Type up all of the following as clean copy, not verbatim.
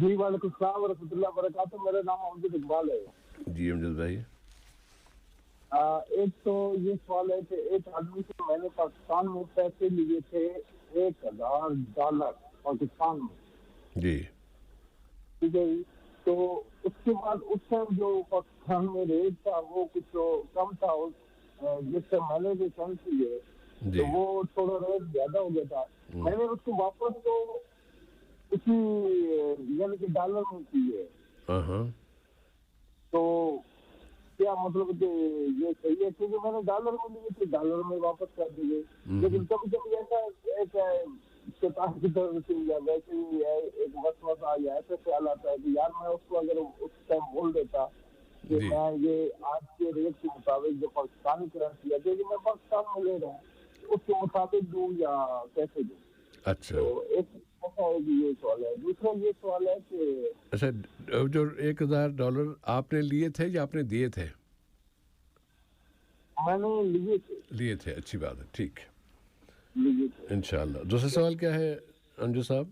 جی وعلیکم السلام ورحمۃ اللہ وبرکاتہ. میرا نام امجد اقبال ہے. جی امجد بھائی. ایک تو یہ سوال ہے کہ ایک آدمی سے میں نے پاکستان میں پیسے لیے تھے $1000 پاکستان میں. جی ٹھیک ہے جی. تو اس کے بعد اس ٹائم جو پاکستان میں ریٹ تھا وہ کچھ کم تھا. جس سے میں نے جو سینڈ کیے جی تو وہ تھوڑا ریٹ زیادہ ہو گیا تھا. میں نے اس کو واپس تو اسی یعنی کہ ڈالر میں کیے. ہاں تو کیا مطلب کہ یہ صحیح ہے کیونکہ میں نے ڈالر میں لیے تھے ڈالر میں واپس کر دیے. لیکن کبھی کبھی ایسا ایک شیطان کی طرف سے یا ویسے ہی ہے ایک وسوسہ یا ایسا خیال آتا ہے کہ یار میں اس کو اگر اس ٹائم بول دیتا کہ جی میں یہ آج کے ریٹ کے مطابق جو پاکستانی کرنسی ہے کیونکہ میں پاکستان میں لے رہا ہوں اس کے مطابق دوں یا کیسے دوں. اچھا. تو ایک یہ سوال ہے. دوسرا یہ سوال ہے کہ اچھا جو $1000 آپ نے لیے تھے یا آپ نے دیے تھے؟ میں نے لیے تھے. اچھی بات ہے. ٹھیک ہے لیے تھے. انشاءاللہ. دوسرا سوال کیا ہے امجد صاحب؟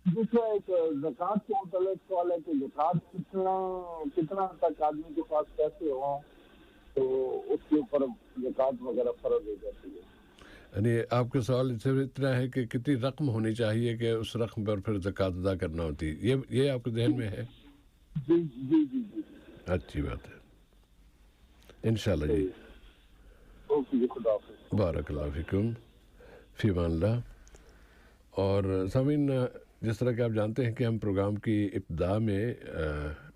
دوسرا ایک زکوٰۃ کے متعلق سوال ہے کہ زکوٰۃ کتنا تک آدمی کے پاس پیسے ہوں تو اس کے اوپر زکوٰۃ وغیرہ فرض ہو جاتی ہے. یعنی آپ کا سوال صرف اتنا ہے کہ کتنی رقم ہونی چاہیے کہ اس رقم پر پھر زکوٰۃ ادا کرنا ہوتی ہے. یہ آپ کے ذہن میں ہے؟ جی جی جی جی. اچھی بات ہے. انشاءاللہ جی. اوکے جی. خدا حافظ. بارک اللہ فیکم. فی امان اللہ. اور سامعین جس طرح کہ آپ جانتے ہیں کہ ہم پروگرام کی ابتدا میں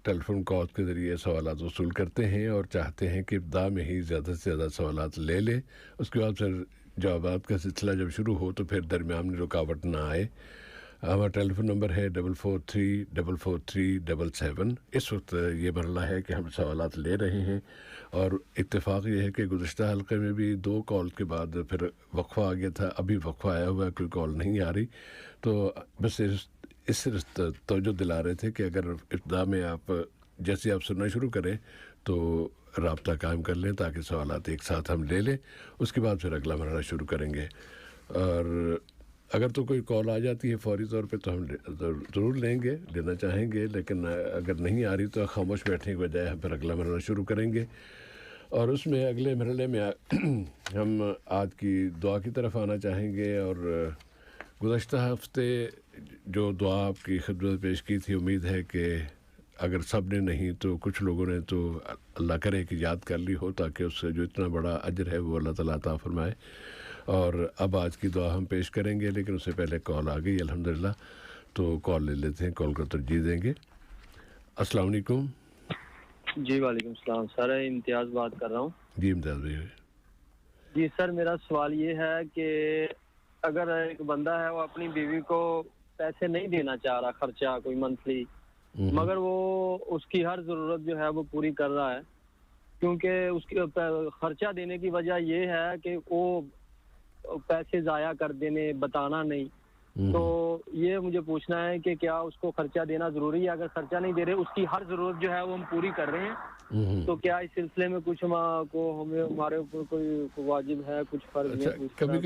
ٹیلی فون کال کے ذریعے سوالات وصول کرتے ہیں اور چاہتے ہیں کہ ابتدا میں ہی زیادہ سے زیادہ سوالات لے لیں. اس کے بعد پھر جوابات کا سلسلہ جب شروع ہو تو پھر درمیان میں رکاوٹ نہ آئے. ہمارا ٹیلی فون نمبر ہے 44344377. اس وقت یہ مرحلہ ہے کہ ہم سوالات لے رہے ہیں اور اتفاق یہ ہے کہ گزشتہ حلقے میں بھی 2 کال کے بعد پھر وقفہ آ گیا تھا. ابھی وقفہ آیا ہوا ہے, کوئی کال نہیں آ رہی. تو بس اس توجہ دلا رہے تھے کہ اگر ابتدا میں آپ جیسے آپ سننا شروع کریں تو رابطہ قائم کر لیں تاکہ سوالات ایک ساتھ ہم لے لیں. اس کے بعد پھر اگلا مرحلہ شروع کریں گے. اور اگر تو کوئی کال آ جاتی ہے فوری طور پہ تو ہم ضرور لیں گے, لینا چاہیں گے. لیکن اگر نہیں آ رہی تو خاموش بیٹھنے کے بجائے ہم پھر اگلا مرحلہ شروع کریں گے. اور اس میں اگلے مرحلے میں ہم آج کی دعا کی طرف آنا چاہیں گے. اور گزشتہ ہفتے جو دعا آپ کی خدمت پیش کی تھی, امید ہے کہ اگر سب نے نہیں تو کچھ لوگوں نے تو اللہ کرے کہ یاد کر لی ہو تاکہ اس سے جو اتنا بڑا اجر ہے وہ اللہ تعالیٰ عطا فرمائے. اور اب آج کی دعا ہم پیش کریں گے, لیکن اس سے پہلے کال آ گئی الحمدللہ, تو کال لے لیتے ہیں. کال کو ترجیح دیں گے. السلام علیکم. جی وعلیکم السلام سر, امتیاز بات کر رہا ہوں. جی امتیاز بھائی. جی سر, میرا سوال یہ ہے کہ اگر ایک بندہ ہے وہ اپنی بیوی کو پیسے نہیں دینا چاہ رہا, خرچہ کوئی منتھلی, مگر وہ اس کی ہر ضرورت جو ہے وہ پوری کر رہا ہے, کیونکہ اس کی خرچہ دینے کی وجہ یہ ہے کہ وہ پیسے ضائع کر دینے, بتانا نہیں. تو یہ مجھے پوچھنا ہے کہ کیا اس کو خرچہ دینا ضروری ہے؟ اگر خرچہ نہیں دے رہے, اس کی ہر ضرورت جو ہے وہ ہم پوری کر رہے ہیں, تو کیا اس سلسلے میں کچھ ہمارے اوپر کوئی واجب ہے, کچھ فرض ہے؟ کبھی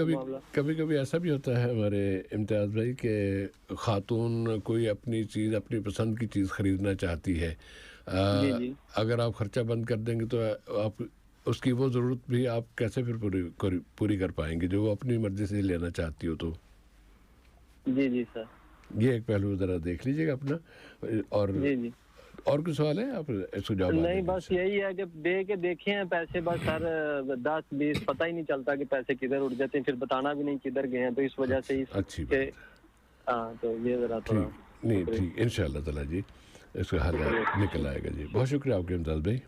کبھی ایسا بھی ہوتا ہے ہمارے امتیاز بھائی کہ خاتون کوئی اپنی چیز, اپنی پسند کی چیز خریدنا چاہتی ہے. اگر آپ خرچہ بند کر دیں گے تو آپ اس کی وہ ضرورت بھی آپ کیسے پھر پوری کر پائیں گے جو وہ اپنی مرضی سے لینا چاہتی ہو؟ تو جی جی سر, یہ ایک پہلو ذرا دیکھ لیجیے گا اپنا. اور جی اور کوئی سوال ہے آپ اس کو جواب؟ نہیں, بس یہی ہے کہ دے کے دیکھے ہیں پیسے بس سر 10-20 پتہ ہی نہیں چلتا کہ پیسے کدھر اڑ جاتے ہیں, پھر بتانا بھی نہیں کدھر گئے ہیں, تو اس وجہ سے اچھی بات ہے. ہاں, تو یہ ذرا تھوڑا نہیں ٹھیک انشاءاللہ تعالیٰ جی اس کا حل نکل آئے گا. جی بہت شکریہ آپ کے امتیاز بھائی.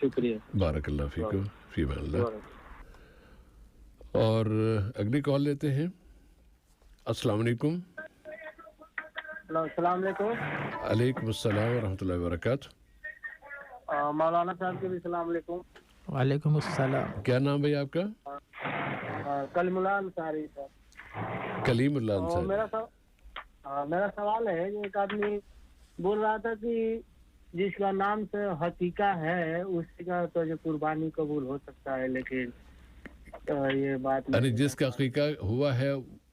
شکریہ. بارک اللہ فیکم. فی امان اللہ. اور اگلی کال لیتے ہیں. السلام علیکم. السلام علیکم. علیکم السلام ورحمۃ اللہ وبرکاتہ. مولانا صاحب کے بھی السلام علیکم. وعلیکم السلام. کیا نام بھائی آپ کا؟ کلیم اللہ انصاری صاحب. کلیم اللہ انصاری. میرا سوال ہے کہ ایک آدمی بول رہا تھا کہ جس کا نام سے حقیقہ ہے اس کا تو جو قربانی قبول ہو سکتا ہے, لیکن یہ بات یعنی جس کا عقیقہ ہوا ہے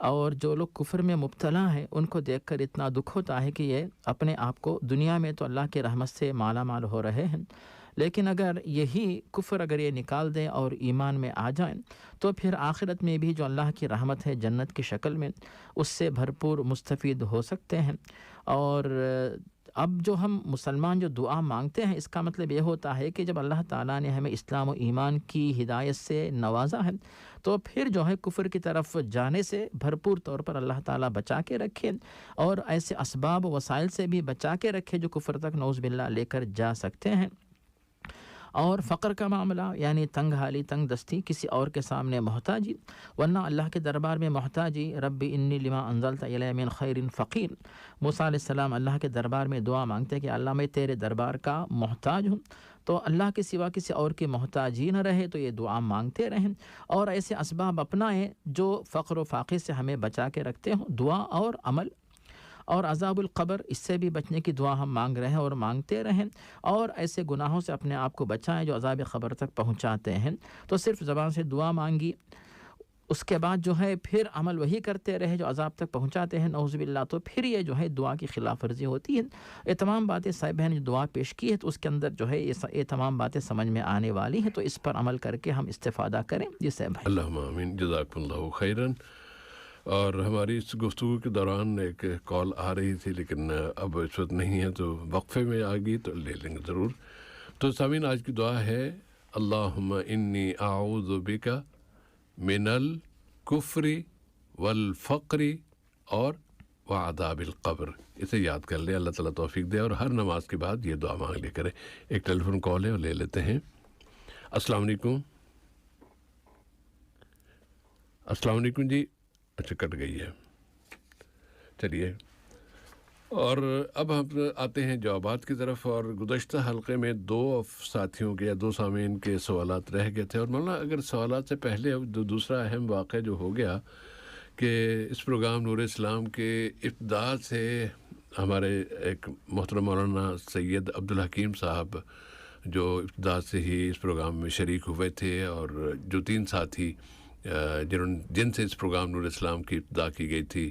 اور جو لوگ کفر میں مبتلا ہیں ان کو دیکھ کر اتنا دکھ ہوتا ہے کہ یہ اپنے آپ کو دنیا میں تو اللہ کی رحمت سے مالا مال ہو رہے ہیں، لیکن اگر یہی کفر اگر یہ نکال دیں اور ایمان میں آ جائیں تو پھر آخرت میں بھی جو اللہ کی رحمت ہے جنت کی شکل میں اس سے بھرپور مستفید ہو سکتے ہیں۔ اور اب جو ہم مسلمان جو دعا مانگتے ہیں اس کا مطلب یہ ہوتا ہے کہ جب اللہ تعالیٰ نے ہمیں اسلام و ایمان کی ہدایت سے نوازا ہے تو پھر جو ہے کفر کی طرف جانے سے بھرپور طور پر اللہ تعالیٰ بچا کے رکھے، اور ایسے اسباب و وسائل سے بھی بچا کے رکھے جو کفر تک نعوذ باللہ لے کر جا سکتے ہیں۔ اور فقر کا معاملہ یعنی تنگ حالی، تنگ دستی، کسی اور کے سامنے محتاجی، ورنہ اللہ کے دربار میں محتاجی، رب انی لما انزلت الی من خیر فقیر۔ موسیٰ علیہ السلام اللہ کے دربار میں دعا مانگتے کہ اللہ میں تیرے دربار کا محتاج ہوں، تو اللہ کے سوا کسی اور کے محتاج ہی نہ رہے تو یہ دعا مانگتے رہیں اور ایسے اسباب اپنائیں جو فقر و فاقے سے ہمیں بچا کے رکھتے ہوں، دعا اور عمل۔ اور عذاب القبر، اس سے بھی بچنے کی دعا ہم مانگ رہے ہیں اور مانگتے رہیں، اور ایسے گناہوں سے اپنے آپ کو بچائیں جو عذاب قبر تک پہنچاتے ہیں۔ تو صرف زبان سے دعا مانگی، اس کے بعد جو ہے پھر عمل وہی کرتے رہے جو عذاب تک پہنچاتے ہیں نعوذ باللہ، تو پھر یہ جو ہے دعا کی خلاف ورزی ہوتی ہے۔ یہ تمام باتیں صاحب بہن نے دعا پیش کی ہے تو اس کے اندر جو ہے یہ تمام باتیں سمجھ میں آنے والی ہیں، تو اس پر عمل کر کے ہم استفادہ کریں۔ جی صاحب بھائی، اللہم آمین، جزاکم اللہ خیراً۔ اور ہماری اس گفتگو کے دوران ایک کال آ رہی تھی لیکن اب اس وقت نہیں ہے، تو وقفے میں آ گئی تو لے لیں گے ضرور۔ تو سامعین، آج کی دعا ہے اللہم انی اعوذ بک من الکفر والفقر اور وعذاب القبر۔ اسے یاد کر لیں، اللہ تعالیٰ توفیق دے، اور ہر نماز کے بعد یہ دعا مانگ لیا کریں۔ ایک ٹیلی فون کال ہے اور لے لیتے ہیں۔ السلام علیکم۔ السلام علیکم جی۔ اچھا، کٹ گئی ہے، چلیے۔ اور اب ہم آتے ہیں جوابات کی طرف، اور گزشتہ حلقے میں دو ساتھیوں کے یا دو سامعین کے سوالات رہ گئے تھے، اور مولانا اگر سوالات سے پہلے دوسرا اہم واقعہ جو ہو گیا کہ اس پروگرام نور اسلام کے ابتدا سے ہمارے ایک محترم مولانا سید عبدالحکیم صاحب جو ابتدا سے ہی اس پروگرام میں شریک ہوئے تھے، اور جو تین ساتھی جن سے اس پروگرام نور اسلام کی ابتدا کی گئی تھی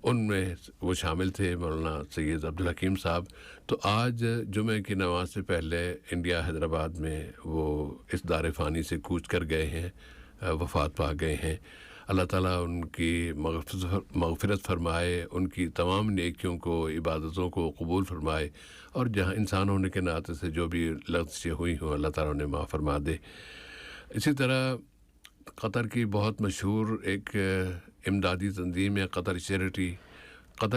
ان میں وہ شامل تھے مولانا سید عبدالحکیم صاحب، تو آج جمعہ کی نماز سے پہلے انڈیا حیدرآباد میں وہ اس دار فانی سے کوچ کر گئے ہیں، وفات پا گئے ہیں۔ اللہ تعالیٰ ان کی مغفرت فرمائے، ان کی تمام نیکیوں کو، عبادتوں کو قبول فرمائے، اور جہاں انسان ہونے کے ناطے سے جو بھی لغزشیں ہوئی ہوں اللہ تعالیٰ انہیں معاف فرما دے۔ اسی طرح قطر کی بہت مشہور ایک امدادی تنظیم ہے قطر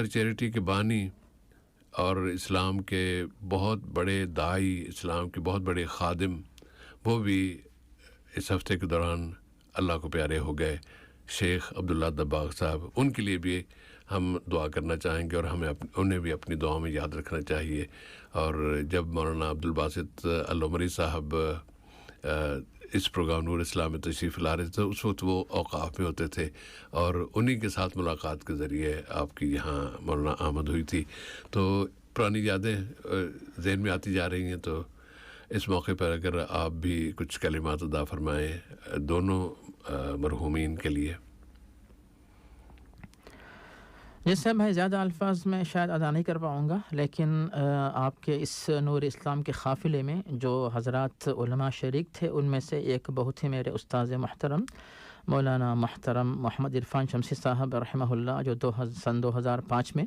چیریٹی کے بانی اور اسلام کے بہت بڑے داعی، اسلام کے بہت بڑے خادم، وہ بھی اس ہفتے کے دوران اللہ کو پیارے ہو گئے، شیخ عبداللہ دباغ صاحب۔ ان کے لیے بھی ہم دعا کرنا چاہیں گے اور ہمیں انہیں بھی اپنی دعاؤں میں یاد رکھنا چاہیے۔ اور جب مولانا عبدالباسط العمری صاحب اس پروگرام نور اسلام میں تشریف لا رہے تھے، اس وقت وہ اوقاف میں ہوتے تھے، اور انہی کے ساتھ ملاقات کے ذریعے آپ کی یہاں مولانا آمد ہوئی تھی، تو پرانی یادیں ذہن میں آتی جا رہی ہیں۔ تو اس موقع پر اگر آپ بھی کچھ کلمات ادا فرمائیں دونوں مرحومین کے لیے۔ جس سے میں زیادہ الفاظ میں شاید ادا نہیں کر پاؤں گا، لیکن آپ کے اس نور اسلام کے قافلے میں جو حضرات علماء شریک تھے ان میں سے ایک بہت ہی میرے استاذ محترم مولانا محترم محمد عرفان شمسی صاحب رحمہ اللہ، جو سن 2005 میں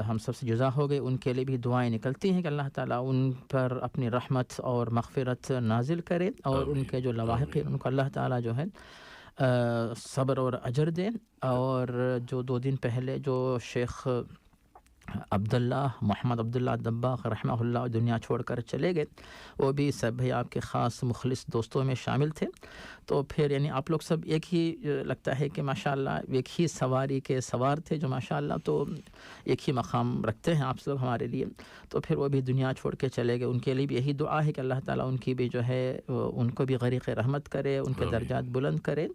ہم سب سے جدا ہو گئے، ان کے لیے بھی دعائیں نکلتی ہیں کہ اللہ تعالیٰ ان پر اپنی رحمت اور مغفرت نازل کرے، اور ان کے جو لواحق ہیں ان کو اللہ تعالیٰ جو ہے صبر اور اجر دیں۔ اور جو 2 دن پہلے جو شیخ عبداللہ محمد عبداللہ دباغ رحمہ اللہ دنیا چھوڑ کر چلے گئے، وہ بھی سب بھائی آپ کے خاص مخلص دوستوں میں شامل تھے۔ تو پھر یعنی آپ لوگ سب ایک ہی لگتا ہے کہ ماشاءاللہ ایک ہی سواری کے سوار تھے جو ماشاءاللہ تو ایک ہی مقام رکھتے ہیں آپ سب ہمارے لیے۔ تو پھر وہ بھی دنیا چھوڑ کے چلے گئے، ان کے لیے بھی یہی دعا ہے کہ اللہ تعالیٰ ان کی بھی جو ہے ان کو بھی غریق رحمت کرے، ان کے درجات بلند کرے،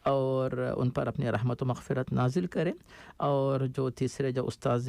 اور ان پر اپنی رحمت و مغفرت نازل کرے۔ اور جو تیسرے جو استاذ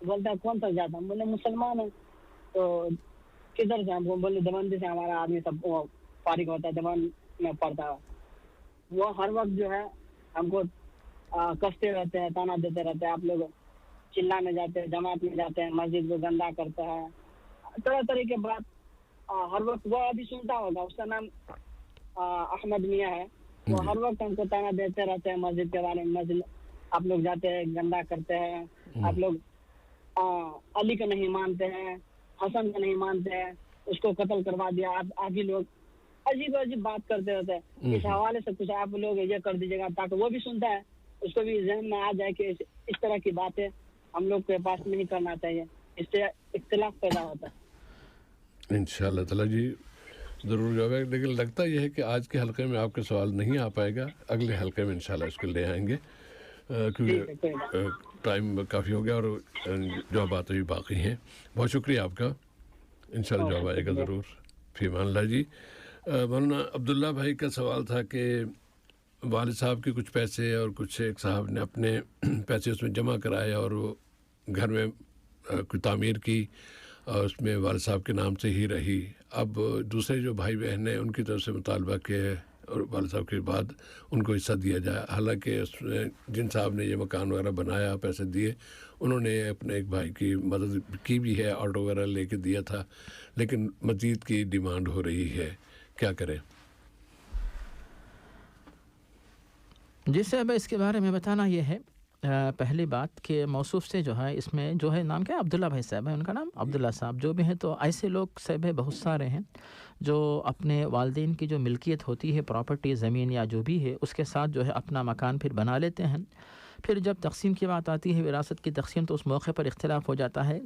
بولتا ہے کون سا جاتا؟ ہم بولے مسلمان ہیں. تو کدھر سے؟ ہم کو بولے دیوبندی سے ہمارا آدمی سب فارغ ہوتا ہے، دیوبند میں پڑھتا ہے. وہ ہر وقت جو ہے ہم کو کستے رہتے ہیں، تانا دیتے رہتے ہیں، آپ لوگ چلانے جاتے ہیں، جماعت میں جاتے ہیں، مسجد کو گندا کرتا ہے، طرح طرح کے بات ہر وقت. وہ ابھی سنتا ہوگا، اس کا نام احمد میاں ہے. وہ ہر وقت ہم کو تانا دیتے رہتے ہیں مسجد کے بارے میں. مسجد آپ لوگ جاتے ہیں گندا کرتے ہیں، آپ لوگ علی کو نہیں مانتے ہیں، حسن کو نہیں مانتے ہیں، اس کو قتل کروا دیا. آپ ہی لوگ عجیب عجیب بات کرتے رہتے ہیں. اس حوالے سے کچھ آپ لوگ یہ کر دیجیے گا تاکہ وہ بھی سنتا ہے، اس کو بھی ذہن میں آ جائے کہ اس طرح کی باتیں ہم لوگ کے پاس نہیں کرنا چاہیے، اس سے اختلاف پیدا ہوتا ہے. انشاءاللہ تعالیٰ جی ضرور جواب ہے. لیکن لگتا یہ ہے کہ آج کے حلقے میں آپ کا سوال نہیں آ پائے گا، اگلے حلقے میں انشاءاللہ اس کو لے آئیں گے، کیونکہ ٹائم کافی ہو گیا اور جوابات بھی باقی ہیں. بہت شکریہ آپ کا. انشاءاللہ جواب آئے گا ضرور. فی امان اللہ جی. مولانا عبداللہ بھائی کا سوال تھا کہ والد صاحب کے کچھ پیسے اور کچھ ایک صاحب نے اپنے پیسے اس میں جمع کرائے اور وہ گھر میں کوئی تعمیر کی اور اس میں والد صاحب کے نام سے ہی رہی. اب دوسرے جو بھائی بہن ہیں ان کی طرف سے مطالبہ کہ اور والد صاحب کے بعد ان کو حصہ دیا جائے. حالانکہ اس میں جن صاحب نے یہ مکان وغیرہ بنایا، پیسے دیے، انہوں نے اپنے ایک بھائی کی مدد کی بھی ہے، آٹو وغیرہ لے کے دیا تھا، لیکن مزید کی ڈیمانڈ ہو رہی ہے. کیا کریں؟ جی صاحب اس کے بارے میں بتانا یہ ہے، پہلی بات کہ موصوف سے جو ہے اس میں جو ہے نام کیا ہے، عبداللہ بھائی صاحب ہے ان کا نام، عبداللہ صاحب جو بھی ہیں. تو ایسے لوگ صاحب بہت سارے ہیں جو اپنے والدین کی جو ملکیت ہوتی ہے، پراپرٹی، زمین یا جو بھی ہے، اس کے ساتھ جو ہے اپنا مکان پھر بنا لیتے ہیں. پھر جب تقسیم کی بات آتی ہے، وراثت کی تقسیم، تو اس موقع پر اختلاف ہو جاتا ہے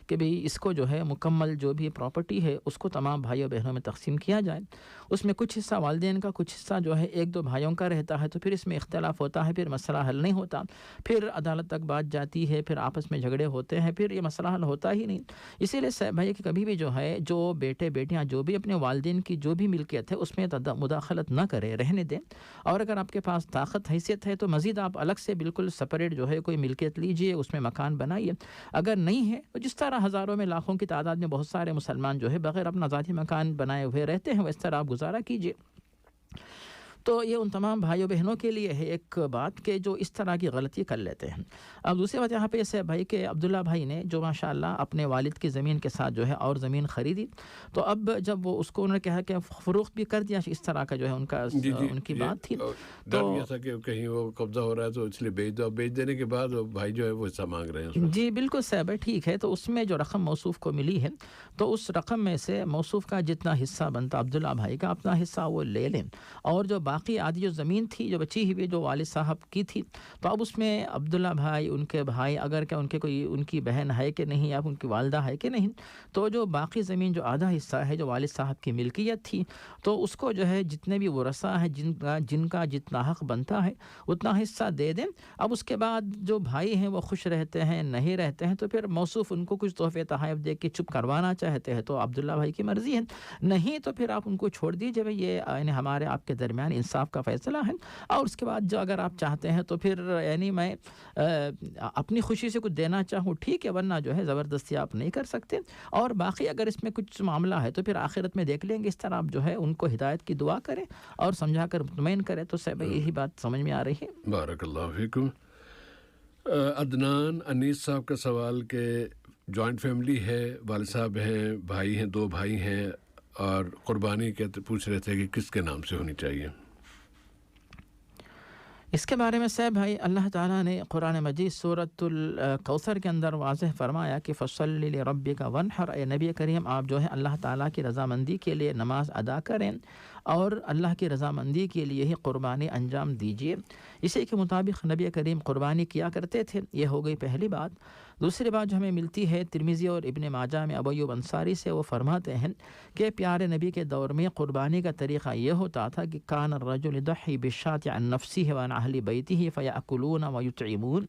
کہ بھئی اس کو جو ہے مکمل جو بھی پراپرٹی ہے اس کو تمام بھائیوں بہنوں میں تقسیم کیا جائے. اس میں کچھ حصہ والدین کا، کچھ حصہ جو ہے ایک دو بھائیوں کا رہتا ہے. تو پھر اس میں اختلاف ہوتا ہے، پھر مسئلہ حل نہیں ہوتا، پھر عدالت تک بات جاتی ہے، پھر آپس میں جھگڑے ہوتے ہیں، پھر یہ مسئلہ حل ہوتا ہی نہیں. اسی لیے صاحب بھائی کہ کبھی بھی جو ہے جو بیٹے بیٹیاں جو بھی اپنے والدین کی جو بھی ملکیت ہے اس میں مداخلت نہ کرے، رہنے دیں. اور اگر آپ کے پاس طاقت حیثیت ہے تو مزید آپ الگ سے بالکل سپریٹ جو ہے کوئی ملکیت لیجئے، اس میں مکان بنائیے. اگر نہیں ہے تو جس طرح ہزاروں میں لاکھوں کی تعداد میں بہت سارے مسلمان جو ہے بغیر اپنا ذاتی مکان بنائے ہوئے رہتے ہیں، اس طرح آپ گزارا کیجئے. تو یہ ان تمام بھائیوں بہنوں کے لیے ہے ایک بات کہ جو اس طرح کی غلطی کر لیتے ہیں. اب دوسری بات یہاں پہ ایسے بھائی کہ عبداللہ بھائی نے جو ماشاءاللہ اپنے والد کی زمین کے ساتھ جو ہے اور زمین خریدی، تو اب جب وہ اس کو انہوں نے کہا کہ فروخت بھی کر دیا، اس طرح کا جو ہے ان کا ان کی بات تھی. تو ایسا کہ کہیں وہ قبضہ ہو رہا ہے تو اس لیے بیچ دو. بیچ دینے کے بعد بھائی جو ہے وہ حصہ مانگ رہے ہیں. جی بالکل صاحب ٹھیک ہے. تو اس میں جو رقم موصوف کو ملی ہے تو اس رقم میں سے موصوف کا جتنا حصہ بنتا عبداللہ بھائی کا اپنا حصہ وہ لے لیں. اور جو باقی آدھی جو زمین تھی جو بچی ہوئی جو والد صاحب کی تھی، تو اب اس میں عبداللہ بھائی، ان کے بھائی، اگر کہ ان کے کوئی ان کی بہن ہے کہ نہیں یا ان کی والدہ ہے کہ نہیں، تو جو باقی زمین جو آدھا حصہ ہے جو والد صاحب کی ملکیت تھی، تو اس کو جو ہے جتنے بھی ورثاء ہیں جن کا جتنا حق بنتا ہے اتنا حصہ دے دیں. اب اس کے بعد جو بھائی ہیں وہ خوش رہتے ہیں، نہیں رہتے ہیں تو پھر موصوف ان کو کچھ تحفے تحائف دے کے چپ کروانا چاہتے ہیں تو عبداللہ بھائی کی مرضی ہے، نہیں تو پھر آپ ان کو چھوڑ دیجیے. بھائی یہ یعنی ہمارے آپ کے درمیان انصاف کا فیصلہ ہے. اور اس کے بعد جو اگر آپ چاہتے ہیں تو پھر یعنی میں اپنی خوشی سے کچھ دینا چاہوں ٹھیک ہے، ورنہ جو ہے زبردستی آپ نہیں کر سکتے. اور باقی اگر اس میں کچھ معاملہ ہے تو پھر آخرت میں دیکھ لیں گے. اس طرح آپ جو ہے ان کو ہدایت کی دعا کریں اور سمجھا کر مطمئن کریں. تو صاحب یہی بات سمجھ میں آ رہی ہے. بارک اللہ فیکم. عدنان انیس صاحب کا سوال کہ جوائنٹ فیملی ہے، والد صاحب ہیں، بھائی ہیں، 2 بھائی ہیں، اور قربانی کہتے پوچھ رہے تھے کہ کس کے نام سے ہونی چاہیے. اس کے بارے میں صاحب بھائی اللہ تعالیٰ نے قرآن مجید سورۃ الکوثر کے اندر واضح فرمایا کہ فصلی لربک وانحر، اے نبی کریم آپ جو ہے اللہ تعالیٰ کی رضامندی کے لیے نماز ادا کریں اور اللہ کی رضامندی کے لیے ہی قربانی انجام دیجیے. اسی کے مطابق نبی کریم قربانی کیا کرتے تھے. یہ ہو گئی پہلی بات. دوسری بات جو ہمیں ملتی ہے ترمذی اور ابن ماجہ میں ابو ایوب انصاری سے، وہ فرماتے ہیں کہ پیارے نبی کے دور میں قربانی کا طریقہ یہ ہوتا تھا کہ کان الرجل یضحی بالشاة عن نفسه وعن اہل بیتہ فیأکلون ویطعمون،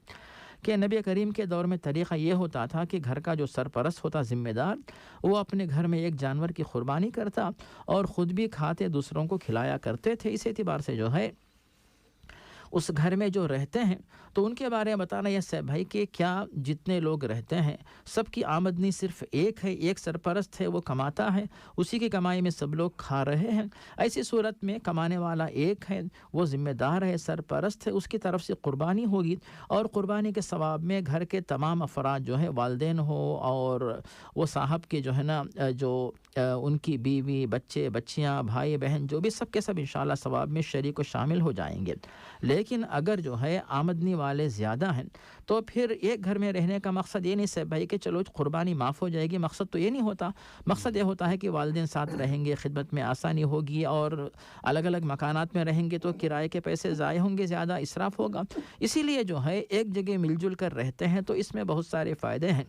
کہ نبی کریم کے دور میں طریقہ یہ ہوتا تھا کہ گھر کا جو سرپرست ہوتا، ذمہ دار، وہ اپنے گھر میں ایک جانور کی قربانی کرتا اور خود بھی کھاتے، دوسروں کو کھلایا کرتے تھے. اس اعتبار سے جو ہے اس گھر میں جو رہتے ہیں تو ان کے بارے میں بتانا یہ ہے بھائی کہ کیا جتنے لوگ رہتے ہیں سب کی آمدنی صرف ایک ہے، ایک سرپرست ہے وہ کماتا ہے، اسی کی کمائی میں سب لوگ کھا رہے ہیں؟ ایسی صورت میں کمانے والا ایک ہے، وہ ذمہ دار ہے، سرپرست ہے، اس کی طرف سے قربانی ہوگی، اور قربانی کے ثواب میں گھر کے تمام افراد جو ہے والدین ہو اور وہ صاحب کے جو ہے نا جو ان کی بیوی، بچے، بچیاں، بھائی بہن جو بھی سب کے سب انشاءاللہ ثواب میں شریک و شامل ہو جائیں گے۔ لیکن اگر جو ہے آمدنی والے زیادہ ہیں تو پھر ایک گھر میں رہنے کا مقصد یہ نہیں ہے بھائی کہ چلو قربانی معاف ہو جائے گی، مقصد تو یہ نہیں ہوتا۔ مقصد یہ ہوتا ہے کہ والدین ساتھ رہیں گے، خدمت میں آسانی ہوگی، اور الگ الگ مکانات میں رہیں گے تو کرائے کے پیسے ضائع ہوں گے، زیادہ اسراف ہوگا۔ اسی لیے جو ہے ایک جگہ مل جل کر رہتے ہیں تو اس میں بہت سارے فائدے ہیں۔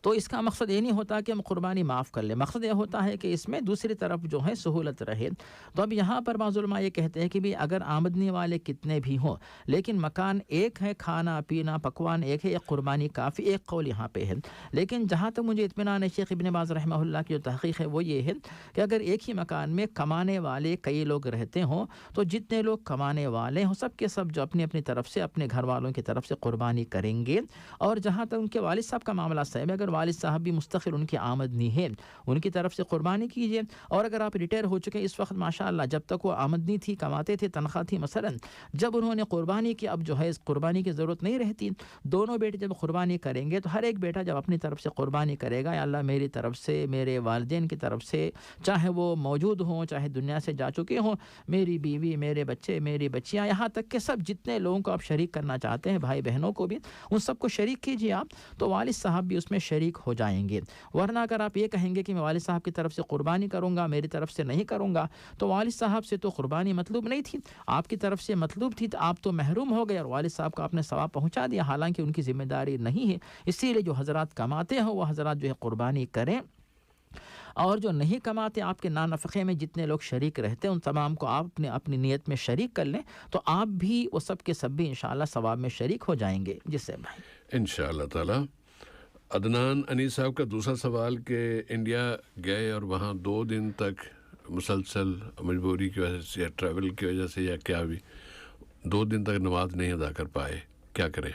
تو اس کا مقصد یہ نہیں ہوتا کہ ہم قربانی معاف کر لیں، مقصد یہ ہوتا ہے کہ اس میں دوسری طرف جو ہے سہولت رہے۔ تو اب یہاں پر بعض علماء یہ کہتے ہیں کہ بھی اگر آمدنی والے کتنے بھی ہوں لیکن مکان ایک ہے، کھانا پینا پکوان ایک ہے، ایک قربانی کافی، ایک قول یہاں پہ ہے۔ لیکن جہاں تک مجھے اطمینان ہے شیخ ابن باز رحمہ اللہ کی جو تحقیق ہے وہ یہ ہے کہ اگر ایک ہی مکان میں کمانے والے کئی لوگ رہتے ہوں تو جتنے لوگ کمانے والے ہوں سب کے سب جو اپنی اپنی طرف سے اپنے گھر والوں کی طرف سے قربانی کریں گے۔ اور جہاں تک ان کے والد صاحب کا معاملہ صاحب، اگر والد صاحب بھی مستقل ان کی آمدنی ہے ان کی طرف سے قربانی کیجئے، اور اگر آپ ریٹائر ہو چکے اس وقت ماشاءاللہ جب تک وہ آمدنی تھی، کماتے تھے، تنخواہ تھی، مثلا جب انہوں نے قربانی کی اب جو ہے اس قربانی کی ضرورت نہیں رہتی، دونوں بیٹے جب قربانی کریں گے تو ہر ایک بیٹا جب اپنی طرف سے قربانی کرے گا، یا اللہ میری طرف سے، میرے والدین کی طرف سے، چاہے وہ موجود ہوں چاہے دنیا سے جا چکے ہوں، میری بیوی، میرے بچے، میری بچیاں، یہاں تک کہ سب جتنے لوگوں کو آپ شریک کرنا چاہتے ہیں، بھائی بہنوں کو بھی ان سب کو شریک کیجیے آپ، تو والد صاحب بھی اس میں شریک ہو جائیں گے۔ ورنہ اگر آپ یہ کہیں گے کہ میں والد صاحب کی طرف سے قربانی کروں گا، میری طرف سے نہیں کروں گا، تو والد صاحب سے تو قربانی مطلوب نہیں تھی، آپ کی طرف سے مطلوب تھی، تو آپ تو محروم ہو گئے اور والد صاحب کو آپ نے ثواب پہنچا دیا، حالانکہ ان کی ذمہ داری نہیں ہے۔ اسی لیے جو حضرات کماتے ہیں وہ حضرات جو ہے قربانی کریں، اور جو نہیں کماتے آپ کے نانفقے میں جتنے لوگ شریک رہتے ہیں ان تمام کو آپ اپنی نیت میں شریک کر لیں، تو آپ بھی وہ سب کے سب بھی انشاءاللہ ثواب میں شریک ہو جائیں گے۔ جس سے بھائی انشاءاللہ تعالی عدنان انیس صاحب کا دوسرا سوال کہ انڈیا گئے اور وہاں 2 دن تک مسلسل مجبوری کی وجہ سے یا ٹریول کی وجہ سے یا کیا بھی 2 دن تک نماز نہیں ادا کر پائے، کیا کریں؟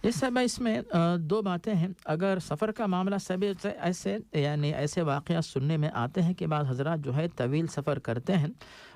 اس سے اس میں 2 باتیں ہیں۔ اگر سفر کا معاملہ سب ایسے واقعات سننے میں آتے ہیں کہ بعض حضرات جو ہے طویل سفر کرتے ہیں،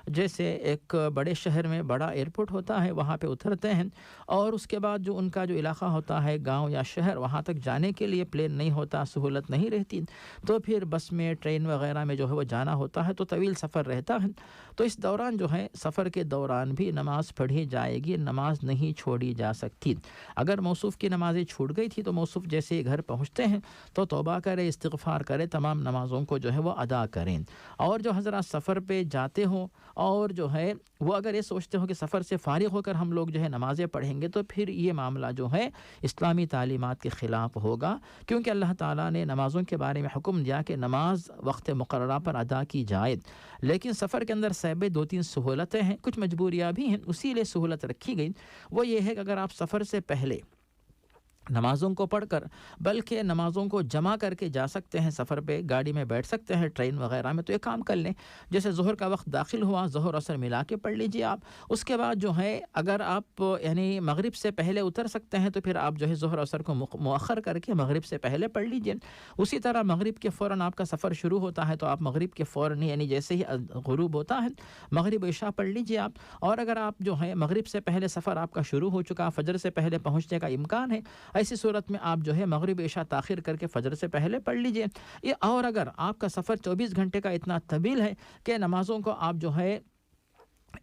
جیسے ایک بڑے شہر میں بڑا ایئرپورٹ ہوتا ہے، وہاں پہ اترتے ہیں، اور اس کے بعد جو ان کا جو علاقہ ہوتا ہے گاؤں یا شہر، وہاں تک جانے کے لیے پلین نہیں ہوتا، سہولت نہیں رہتی، تو پھر بس میں، ٹرین وغیرہ میں جو ہے وہ جانا ہوتا ہے، تو طویل سفر رہتا ہے۔ تو اس دوران جو ہے سفر کے دوران بھی نماز پڑھی جائے گی، نماز نہیں چھوڑی جا سکتی۔ اگر موصوف کی نمازیں چھوٹ گئی تھی تو موصوف جیسے ہی گھر پہنچتے ہیں تو توبہ کرے، استغفار کرے، تمام نمازوں کو جو ہے وہ ادا کریں۔ اور جو حضرات سفر پہ جاتے ہوں اور جو ہے وہ اگر یہ سوچتے ہو کہ سفر سے فارغ ہو کر ہم لوگ جو ہے نمازیں پڑھیں گے، تو پھر یہ معاملہ جو ہے اسلامی تعلیمات کے خلاف ہوگا، کیونکہ اللہ تعالیٰ نے نمازوں کے بارے میں حکم دیا کہ نماز وقت مقررہ پر ادا کی جائے۔ لیکن سفر کے اندر صاحب 2-3 سہولتیں ہیں، کچھ مجبوریاں بھی ہیں، اسی لیے سہولت رکھی گئی۔ وہ یہ ہے کہ اگر آپ سفر سے پہلے نمازوں کو پڑھ کر بلکہ نمازوں کو جمع کر کے جا سکتے ہیں، سفر پہ گاڑی میں بیٹھ سکتے ہیں، ٹرین وغیرہ میں، تو ایک کام کر لیں، جیسے ظہر کا وقت داخل ہوا، ظہر اثر ملا کے پڑھ لیجئے آپ۔ اس کے بعد جو ہے اگر آپ یعنی مغرب سے پہلے اتر سکتے ہیں تو پھر آپ جو ہے ظہر اثر کو مؤخر کر کے مغرب سے پہلے پڑھ لیجئے۔ اسی طرح مغرب کے فوراً آپ کا سفر شروع ہوتا ہے تو آپ مغرب کے فوراً یعنی جیسے ہی غروب ہوتا ہے مغرب عشاء پڑھ لیجئے آپ۔ اور اگر آپ جو ہے مغرب سے پہلے سفر آپ کا شروع ہو چکا، فجر سے پہلے پہنچنے کا امکان ہے، ایسی صورت میں آپ جو ہے مغرب عشاء تاخیر کر کے فجر سے پہلے پڑھ لیجئے۔ اور اگر آپ کا سفر 24 گھنٹے کا اتنا طویل ہے کہ نمازوں کو آپ جو ہے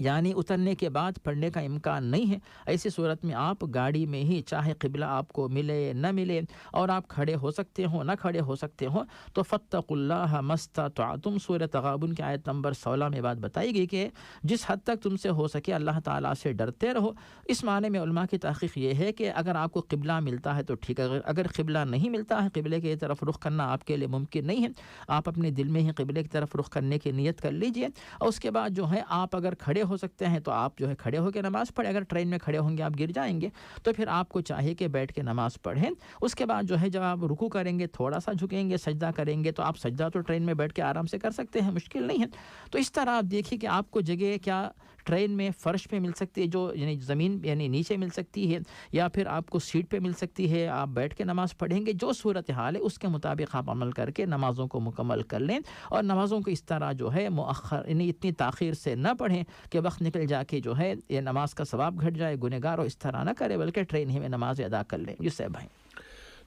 یعنی اترنے کے بعد پڑھنے کا امکان نہیں ہے، ایسی صورت میں آپ گاڑی میں ہی چاہے قبلہ آپ کو ملے نہ ملے اور آپ کھڑے ہو سکتے ہوں نہ کھڑے ہو سکتے ہوں، تو فاتقوا اللہ ما استطعتم، سورہ تغابن کی آیت نمبر 16 میں بات بتائی گئی کہ جس حد تک تم سے ہو سکے اللہ تعالیٰ سے ڈرتے رہو۔ اس معنی میں علماء کی تحقیق یہ ہے کہ اگر آپ کو قبلہ ملتا ہے تو ٹھیک ہے، اگر قبلہ نہیں ملتا ہے، قبلے کی طرف رخ کرنا آپ کے لیے ممکن نہیں ہے، آپ اپنے دل میں ہی قبلے کی طرف رخ کرنے کی نیت کر لیجئے، اور اس کے بعد جو ہے آپ اگر کھڑے ہو سکتے ہیں تو آپ جو ہے کھڑے ہو کے نماز پڑھیں. اگر ٹرین میں کھڑے ہوں گے آپ گر جائیں گے تو پھر آپ کو چاہیے کہ بیٹھ کے نماز پڑھیں. اس کے بعد جو ہے جب آپ رکوع کریں گے تھوڑا سا جھکیں گے, سجدہ کریں گے, تو آپ سجدہ تو ٹرین میں بیٹھ کے آرام سے کر سکتے ہیں, مشکل نہیں ہے. تو اس طرح آپ دیکھیے کہ آپ کو جگہ کیا ٹرین میں فرش پہ مل سکتی ہے, جو یعنی زمین یعنی نیچے مل سکتی ہے, یا پھر آپ کو سیٹ پہ مل سکتی ہے, آپ بیٹھ کے نماز پڑھیں گے. جو صورت حال ہے اس کے مطابق آپ عمل کر کے نمازوں کو مکمل کر لیں, اور نمازوں کو اس طرح جو ہے مؤخر یعنی اتنی تاخیر سے نہ پڑھیں کہ وقت نکل جا کے جو ہے یہ نماز کا ثواب گھٹ جائے, گنہگار ہو, اس طرح نہ کرے بلکہ ٹرین ہی میں نماز ادا کر لیں. جی صاحب بھائی.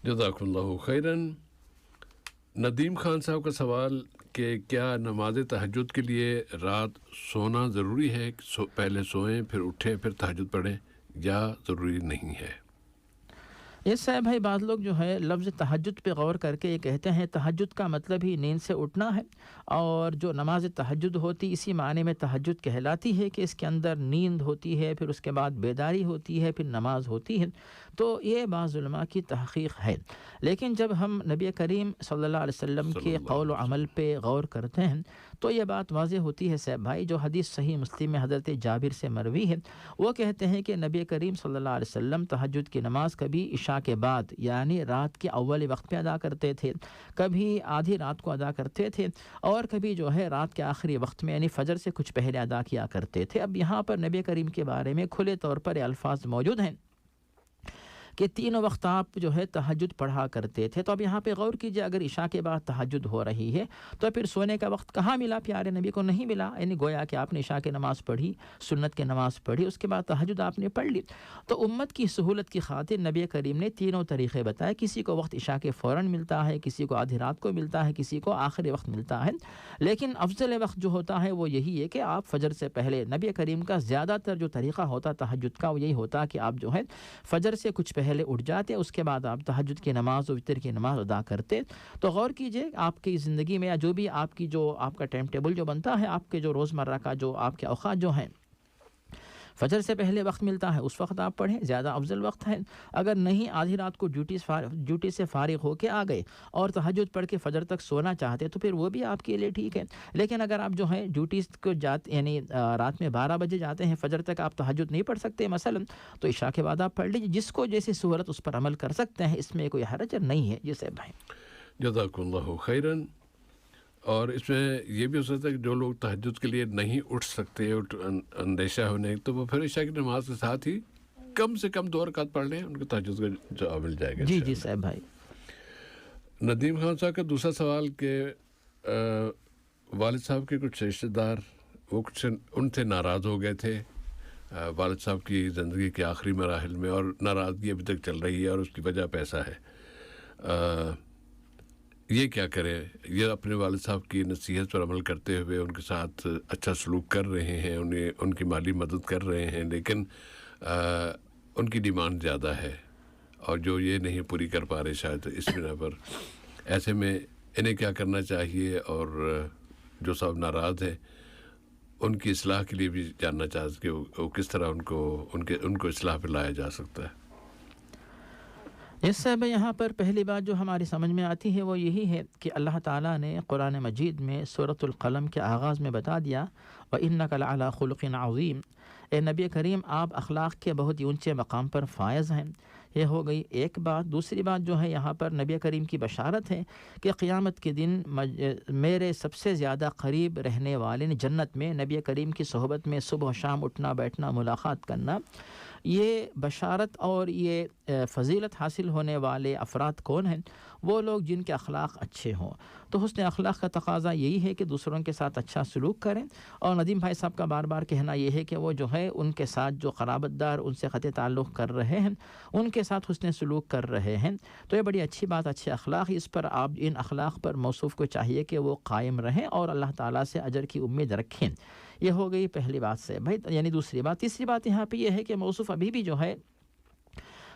جزاک اللہ خیراً. ندیم خان صاحب کا سوال کہ کیا نماز تہجد کے لیے رات سونا ضروری ہے, پہلے سوئیں پھر اٹھیں پھر تہجد پڑھیں, یا ضروری نہیں ہے؟ اس سے بھائی بعض لوگ جو ہے لفظ تہجد پہ غور کر کے یہ کہتے ہیں تہجد کا مطلب ہی نیند سے اٹھنا ہے, اور جو نماز تہجد ہوتی اسی معنی میں تہجد کہلاتی ہے کہ اس کے اندر نیند ہوتی ہے, پھر اس کے بعد بیداری ہوتی ہے, پھر نماز ہوتی ہے. تو یہ بعض علماء کی تحقیق ہے. لیکن جب ہم نبی کریم صلی اللہ علیہ وسلم کے قول و عمل پہ غور کرتے ہیں تو یہ بات واضح ہوتی ہے صاحب بھائی. جو حدیث صحیح مسلم میں حضرت جابر سے مروی ہے, وہ کہتے ہیں کہ نبی کریم صلی اللہ علیہ وسلم تہجد کی نماز کبھی عشاء کے بعد یعنی رات کے اول وقت پہ ادا کرتے تھے, کبھی آدھی رات کو ادا کرتے تھے, اور کبھی جو ہے رات کے آخری وقت میں یعنی فجر سے کچھ پہلے ادا کیا کرتے تھے. اب یہاں پر نبی کریم کے بارے میں کھلے طور پر یہ الفاظ موجود ہیں کہ تینوں وقت آپ جو ہے تہجد پڑھا کرتے تھے. تو اب یہاں پہ غور کیجئے, اگر عشاء کے بعد تہجد ہو رہی ہے تو پھر سونے کا وقت کہاں ملا پیارے نبی کو؟ نہیں ملا. یعنی گویا کہ آپ نے عشاء کی نماز پڑھی, سنت کی نماز پڑھی, اس کے بعد تہجد آپ نے پڑھ لی. تو امت کی سہولت کی خاطر نبی کریم نے تینوں طریقے بتائے. کسی کو وقت عشاء کے فوراً ملتا ہے, کسی کو آدھی رات کو ملتا ہے, کسی کو آخری وقت ملتا ہے. لیکن افضل وقت جو ہوتا ہے وہ یہی ہے کہ آپ فجر سے پہلے, نبی کریم کا زیادہ تر جو طریقہ ہوتا تہجد کا وہ یہی ہوتا کہ آپ جو ہے فجر سے کچھ پہلے اٹھ جاتے, اس کے بعد آپ تہجد کی نماز و وتر کی نماز ادا کرتے. تو غور کیجئے آپ کی زندگی میں یا جو بھی آپ کی جو آپ کا ٹائم ٹیبل جو بنتا ہے, آپ کے جو روزمرہ کا جو آپ کے اوقات جو ہیں, فجر سے پہلے وقت ملتا ہے اس وقت آپ پڑھیں, زیادہ افضل وقت ہے. اگر نہیں آدھی رات کو ڈیوٹی سے فارغ ہو کے آ گئے اور تہجد پڑھ کے فجر تک سونا چاہتے تو پھر وہ بھی آپ کے لیے ٹھیک ہے. لیکن اگر آپ جو ہے ڈیوٹی کو جاتے یعنی رات میں 12 بجے جاتے ہیں, فجر تک آپ تہجد نہیں پڑھ سکتے مثلا, تو عشاء کے بعد آپ پڑھ لیجیے. جس کو جیسی صورت اس پر عمل کر سکتے ہیں, اس میں کوئی حرج نہیں ہے. جیسے بھائی جزاک اللہ خیراً. اور اس میں یہ بھی ہو سکتا ہے کہ جو لوگ تہجد کے لیے نہیں اٹھ سکتے اندیشہ ہونے, تو وہ پھر عشاء کی نماز کے ساتھ ہی کم سے کم 2 رکعت پڑھ لیں, ان کو تہجد کا جواب مل جائے گا. جی جی صاحب بھائی. ندیم خان صاحب کا دوسرا سوال کہ والد صاحب کے کچھ رشتہ دار وہ کچھ ان سے ناراض ہو گئے تھے والد صاحب کی زندگی کے آخری مراحل میں, اور ناراضگی ابھی تک چل رہی ہے اور اس کی وجہ پیسہ ہے. یہ کیا کرے؟ یہ اپنے والد صاحب کی نصیحت پر عمل کرتے ہوئے ان کے ساتھ اچھا سلوک کر رہے ہیں, ان کی مالی مدد کر رہے ہیں, لیکن ان کی ڈیمانڈ زیادہ ہے اور جو یہ نہیں پوری کر پا رہے شاید اس بنا پر. ایسے میں انہیں کیا کرنا چاہیے؟ اور جو صاحب ناراض ہیں ان کی اصلاح کے لیے بھی جاننا چاہتے کہ وہ کس طرح ان کو اصلاح پہ لایا جا سکتا ہے. اس سے یہاں پر پہلی بات جو ہماری سمجھ میں آتی ہے وہ یہی ہے کہ اللہ تعالیٰ نے قرآن مجید میں سورۃ القلم کے آغاز میں بتا دیا وَإِنَّكَ لَعَلَىٰ خُلُقٍ عَظِيمٍ. اے نبی کریم آپ اخلاق کے بہت ہی اونچے مقام پر فائز ہیں. یہ ہو گئی ایک بات. دوسری بات جو ہے یہاں پر نبی کریم کی بشارت ہے کہ قیامت کے دن میرے سب سے زیادہ قریب رہنے والے جنت میں نبی کریم کی صحبت میں صبح و شام اٹھنا بیٹھنا ملاقات کرنا. یہ بشارت اور یہ فضیلت حاصل ہونے والے افراد کون ہیں؟ وہ لوگ جن کے اخلاق اچھے ہوں. تو حسن اخلاق کا تقاضا یہی ہے کہ دوسروں کے ساتھ اچھا سلوک کریں. اور ندیم بھائی صاحب کا بار بار کہنا یہ ہے کہ وہ جو ہے ان کے ساتھ جو قرابت دار ان سے قطع تعلق کر رہے ہیں ان کے ساتھ حسن سلوک کر رہے ہیں. تو یہ بڑی اچھی بات, اچھے اخلاق, اس پر آپ ان اخلاق پر موصوف کو چاہیے کہ وہ قائم رہیں اور اللہ تعالیٰ سے اجر کی امید رکھیں. یہ ہو گئی پہلی بات سے بھائی, یعنی دوسری بات. تیسری بات یہاں پہ یہ ہے کہ موصوف ابھی بھی جو ہے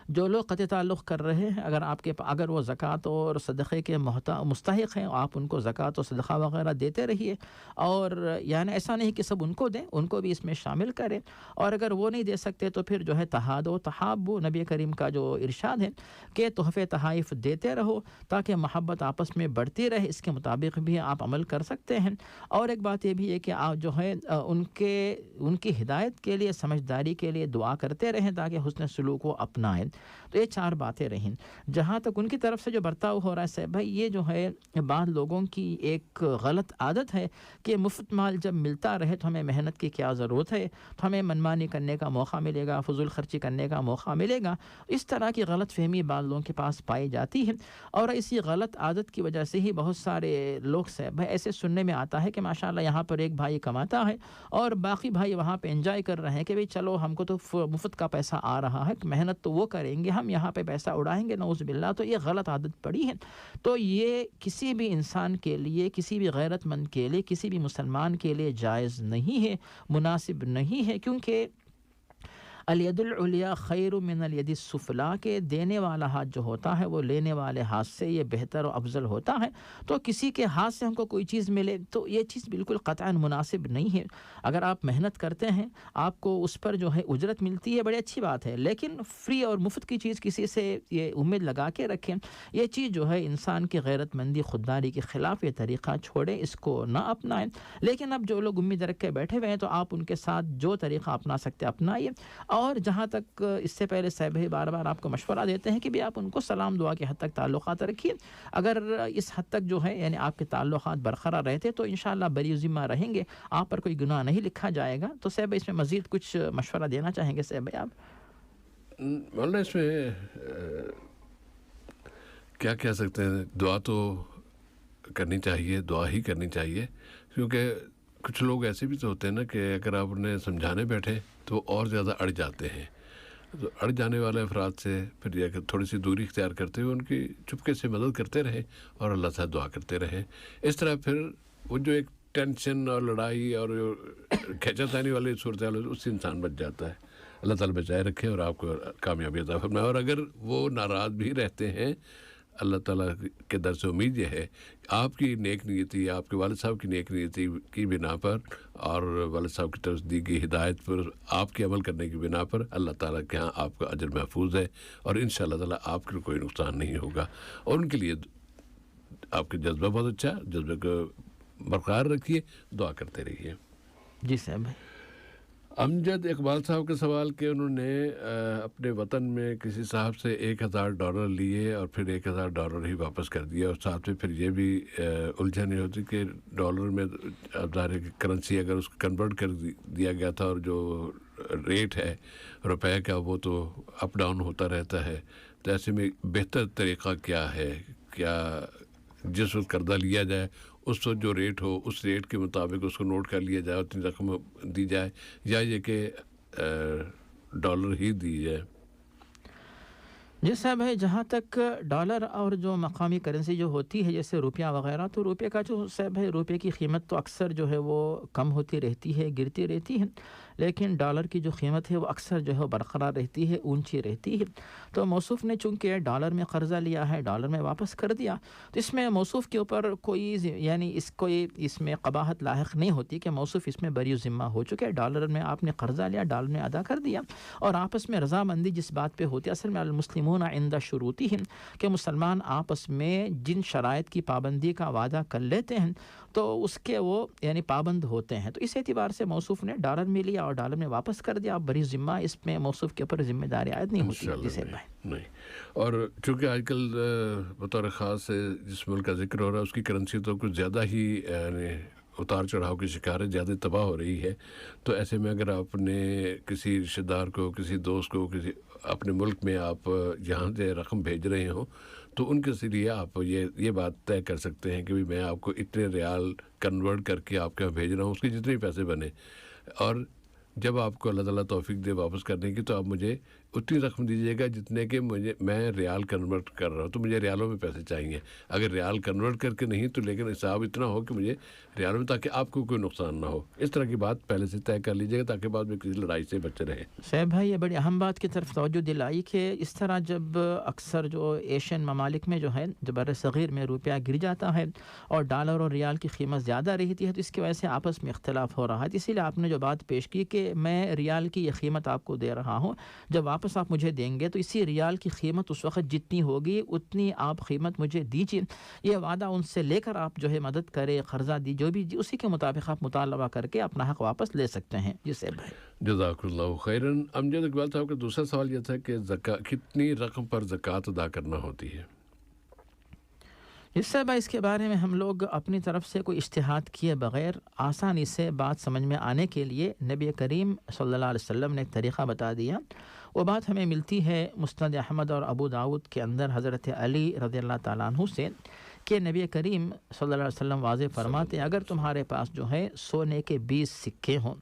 جو لوگ قطع تعلق کر رہے ہیں اگر وہ زکوٰۃ اور صدقے کے مستحق ہیں، آپ ان کو زکوٰۃ اور صدقہ وغیرہ دیتے رہیے، اور یعنی ایسا نہیں کہ سب ان کو دیں، ان کو بھی اس میں شامل کریں، اور اگر وہ نہیں دے سکتے تو پھر جو ہے تحادو تحابو، نبی کریم کا جو ارشاد ہے کہ تحفے تحائف دیتے رہو تاکہ محبت آپس میں بڑھتی رہے، اس کے مطابق بھی آپ عمل کر سکتے ہیں۔ اور ایک بات یہ بھی ہے کہ آپ جو ہے ان کی ہدایت کے لیے، سمجھداری کے لیے دعا کرتے رہیں تاکہ حسن سلوک کو اپنائیں۔ تو یہ 4 باتیں رہیں۔ جہاں تک ان کی طرف سے جو برتاؤ ہو رہا ہے صاحب بھائی، یہ جو ہے بعض لوگوں کی ایک غلط عادت ہے کہ مفت مال جب ملتا رہے تو ہمیں محنت کی کیا ضرورت ہے، تو ہمیں منمانی کرنے کا موقع ملے گا، فضول خرچی کرنے کا موقع ملے گا۔ اس طرح کی غلط فہمی بعض لوگوں کے پاس پائی جاتی ہے، اور اسی غلط عادت کی وجہ سے ہی بہت سارے لوگ صاحب بھائی ایسے سننے میں آتا ہے کہ ماشاءاللہ یہاں پر ایک بھائی کماتا ہے اور باقی بھائی وہاں پہ انجوائے کر رہے ہیں کہ بھئی چلو ہم کو تو مفت کا پیسہ آ رہا ہے، محنت تو وہ کریں گے، ہم یہاں پہ پیسہ اڑائیں گے، نعوذ باللہ۔ تو یہ غلط عادت پڑی ہے۔ تو یہ کسی بھی انسان کے لیے، کسی بھی غیرت مند کے لیے، کسی بھی مسلمان کے لیے جائز نہیں ہے، مناسب نہیں ہے، کیونکہ الید العلیٰ خیر من الید السفلیٰ، کے دینے والا ہاتھ جو ہوتا ہے وہ لینے والے ہاتھ سے یہ بہتر و افضل ہوتا ہے۔ تو کسی کے ہاتھ سے ہم کو کوئی چیز ملے تو یہ چیز بالکل قطعاً مناسب نہیں ہے۔ اگر آپ محنت کرتے ہیں، آپ کو اس پر جو ہے اجرت ملتی ہے، بڑی اچھی بات ہے، لیکن فری اور مفت کی چیز کسی سے یہ امید لگا کے رکھیں، یہ چیز جو ہے انسان کی غیرت مندی، خودداری کے خلاف، یہ طریقہ چھوڑیں، اس کو نہ اپنائیں۔ لیکن اب جو لوگ امید رکھ کے بیٹھے ہوئے ہیں تو آپ ان کے ساتھ جو طریقہ اپنا سکتے اپنائیے۔ اور جہاں تک اس سے پہلے صاحب بار بار آپ کو مشورہ دیتے ہیں کہ بھی آپ ان کو سلام دعا کے حد تک تعلقات رکھیے۔ اگر اس حد تک جو ہے یعنی آپ کے تعلقات برقرار رہتے تو انشاءاللہ بری ذمہ رہیں گے، آپ پر کوئی گناہ نہیں لکھا جائے گا۔ تو صاحب اس میں مزید کچھ مشورہ دینا چاہیں گے صاحب آپ؟ مولانا اس میں کیا کہہ سکتے ہیں، دعا تو کرنی چاہیے، دعا ہی کرنی چاہیے، کیونکہ کچھ لوگ ایسے بھی تو ہوتے ہیں نا کہ اگر آپ انہیں سمجھانے بیٹھے تو اور زیادہ اڑ جاتے ہیں۔ تو اڑ جانے والے افراد سے پھر یہ کہ تھوڑی سی دوری اختیار کرتے ہوئے ان کی چپکے سے مدد کرتے رہیں اور اللہ سے دعا کرتے رہیں۔ اس طرح پھر وہ جو ایک ٹینشن اور لڑائی اور کھینچا تانی والی صورتحال اس سے انسان بچ جاتا ہے۔ اللہ تعالیٰ بچائے رکھے اور آپ کو کامیابی عطا فرمائے۔ اور اگر وہ ناراض بھی رہتے ہیں، اللہ تعالیٰ کے در سے امید یہ ہے آپ کی نیک نیتی، آپ کے والد صاحب کی نیک نیتی کی بنا پر اور والد صاحب کی طرف دی گئی ہدایت پر آپ کے عمل کرنے کی بنا پر اللہ تعالیٰ کے ہاں آپ کا اجر محفوظ ہے، اور انشاءاللہ تعالیٰ آپ کو کوئی نقصان نہیں ہوگا۔ اور ان کے لیے آپ کا جذبہ بہت اچھا، جذبے کو برقرار رکھیے، دعا کرتے رہیے۔ جی صاحب۔ امجد اقبال صاحب کا سوال کہ انہوں نے اپنے وطن میں کسی صاحب سے $1000 لیے اور پھر $1000 ہی واپس کر دیا، اور ساتھ میں پھر یہ بھی الجھن نہیں ہوتی کہ ڈالر میں ظاہر کرنسی اگر اس کو کنورٹ کر دیا گیا تھا اور جو ریٹ ہے روپے کا وہ تو اپ ڈاؤن ہوتا رہتا ہے، تو ایسے میں بہتر طریقہ کیا ہے؟ کیا جس وقت قرضہ لیا جائے اس وقت جو ریٹ ہو اس ریٹ کے مطابق اس کو نوٹ کر لیا جائے، اتنی رقم دی جائے، یا یہ کہ ڈالر ہی دی جائے؟ جی صاحب ہے، جہاں تک ڈالر اور جو مقامی کرنسی جو ہوتی ہے جیسے روپیہ وغیرہ، تو روپے کا جو صاحب ہے روپے کی قیمت تو اکثر جو ہے وہ کم ہوتی رہتی ہے، گرتی رہتی ہے، لیکن ڈالر کی جو قیمت ہے وہ اکثر جو ہے برقرار رہتی ہے، اونچی رہتی ہے۔ تو موصوف نے چونکہ ڈالر میں قرضہ لیا ہے، ڈالر میں واپس کر دیا، تو اس میں موصوف کے اوپر کوئی یعنی اس میں قباحت لاحق نہیں ہوتی کہ موصوف اس میں بری ذمہ ہو چکے۔ ڈالر میں آپ نے قرضہ لیا، ڈالر میں ادا کر دیا، اور آپس میں رضامندی جس بات پہ ہوتی ہے، اصل میں المسلمون عند شروطہم، کہ مسلمان آپس میں جن شرائط کی پابندی کا وعدہ کر لیتے ہیں تو اس کے وہ یعنی پابند ہوتے ہیں۔ تو اس اعتبار سے موصوف نے ڈالر میں لیا اور ڈالر میں واپس کر دیا، بری ذمہ اس میں موصوف کے اوپر ذمہ داری عائد نہیں ہوتی۔ نہیں، اور چونکہ آج کل بطور خاص جس ملک کا ذکر ہو رہا ہے اس کی کرنسی تو کچھ زیادہ ہی یعنی اتار چڑھاؤ کی شکار ہے، زیادہ تباہ ہو رہی ہے، تو ایسے میں اگر آپ نے کسی رشتہ دار کو، کسی دوست کو، کسی اپنے ملک میں آپ جہاں سے رقم بھیج رہے ہوں تو ان کے ذریعے آپ یہ بات طے کر سکتے ہیں کہ میں آپ کو اتنے ریال کنورٹ کر کے آپ کے یہاں بھیج رہا ہوں، اس کے جتنے پیسے بنے، اور جب آپ کو اللہ تعالیٰ توفیق دے واپس کرنے کی تو آپ مجھے اتنی رقم دیجیے گا جتنے کہ میں ریال کنورٹ کر رہا ہوں، تو مجھے ریالوں میں پیسے چاہیے. اگر ریال کنورٹ کر کے نہیں تو لیکن حساب اتنا ہو کہ مجھے ریالوں میں، تاکہ آپ کو کوئی نقصان نہ ہو. اس طرح کی بات پہلے سے طے کر لیجیے گا تاکہ بعد میں کسی لڑائی سے بچے رہیں. صاحب بھائی یہ بڑی اہم بات کی طرف توجہ دلائی کہ اس طرح جب اکثر جو ایشین ممالک میں جو ہے جو بر صغیر میں روپیہ گر جاتا ہے اور ڈالر اور ریال کی قیمت زیادہ رہتی ہے تو اس کی وجہ سے آپس میں اختلاف ہو رہا ہے. اسی لیے آپ نے جو بات پیش کی کہ میں ریال کی یہ قیمت آپ کو دے رہا ہوں، جب واپس آپ مجھے دیں گے تو اسی ریال کی قیمت اس وقت جتنی ہوگی اتنی آپ قیمت مجھے دیجیے. یہ وعدہ ان سے لے کر آپ جو ہے مدد کرے، قرضہ دی، جو بھی اسی کے مطابق آپ مطالبہ کر کے اپنا حق واپس لے سکتے ہیں. جی صاحب بھائی جزاک اللہ خیراً. امجد اقبال صاحب کا دوسرا سوال یہ تھا کہ کتنی رقم پر زکوٰۃ ادا کرنا ہوتی ہے؟ اس سے بھائی اس کے بارے میں ہم لوگ اپنی طرف سے کوئی اجتہاد کیے بغیر آسانی سے بات سمجھ میں آنے کے لیے نبی کریم صلی اللہ علیہ وسلم نے ایک طریقہ بتا دیا. وہ بات ہمیں ملتی ہے مسند احمد اور ابو داود کے اندر حضرت علی رضی اللہ تعالیٰ عنہ سے کہ نبی کریم صلی اللہ علیہ وسلم واضح فرماتے ہیں اگر تمہارے پاس جو ہے سونے کے 20 سکے ہوں